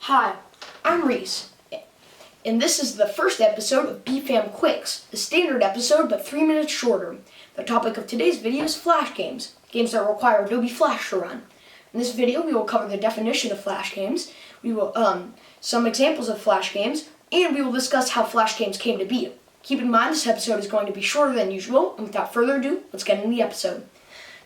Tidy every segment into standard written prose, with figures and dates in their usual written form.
Hi, I'm Reese, and this is the first episode of BFAM Quicks, a standard episode but 3 minutes shorter. The topic of today's video is Flash games, games that require Adobe Flash to run. In this video, we will cover the definition of Flash games, we will some examples of Flash games, and we will discuss how Flash games came to be. Keep in mind this episode is going to be shorter than usual, and without further ado, let's get into the episode.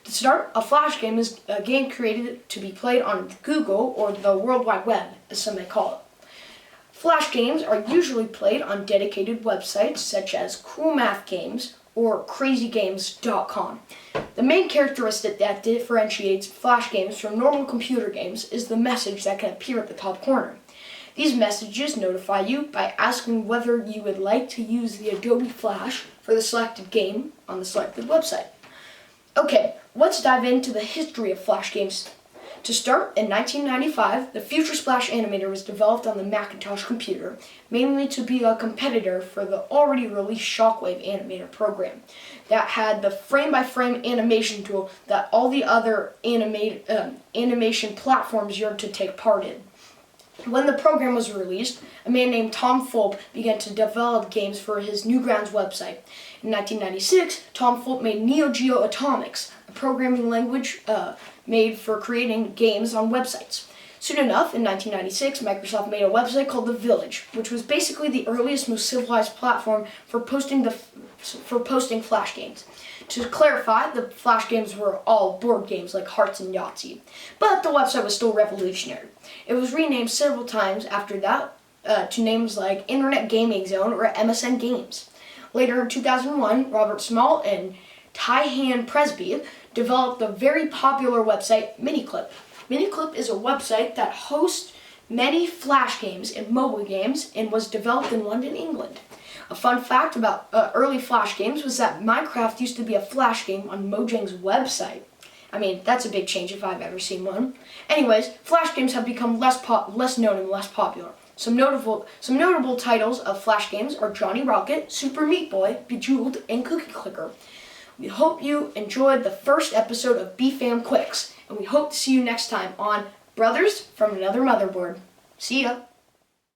To start, a Flash game is a game created to be played on Google or the World Wide Web, as some may call it. Flash games are usually played on dedicated websites such as Cool Math Games or CrazyGames.com. The main characteristic that differentiates Flash games from normal computer games is the message that can appear at the top corner. These messages notify you by asking whether you would like to use the Adobe Flash for the selected game on the selected website. Okay, let's dive into the history of Flash games. To start, in 1995, the Future Splash animator was developed on the Macintosh computer, mainly to be a competitor for the already released Shockwave animator program that had the frame-by-frame animation tool that all the other animation platforms yearned to take part in. When the program was released, a man named Tom Fulp began to develop games for his Newgrounds website. In 1996, Tom Fulp made Neo Geo Atomics, a programming language made for creating games on websites. Soon enough, in 1996, Microsoft made a website called The Village, which was basically the earliest, most civilized platform for posting Flash games. To clarify, the Flash games were all board games like Hearts and Yahtzee, but the website was still revolutionary. It was renamed several times after that to names like Internet Gaming Zone or MSN Games. Later in 2001, Robert Small and Tyhan Presby developed the very popular website Miniclip. Miniclip is a website that hosts many Flash games and mobile games and was developed in London, England. A fun fact about early Flash games was that Minecraft used to be a Flash game on Mojang's website. I mean, that's a big change if I've ever seen one. Anyways, Flash games have become less known and less popular. Some notable titles of Flash games are Johnny Rocket, Super Meat Boy, Bejeweled, and Cookie Clicker. We hope you enjoyed the first episode of BFAM Quicks, and we hope to see you next time on Brothers from Another Motherboard. See ya!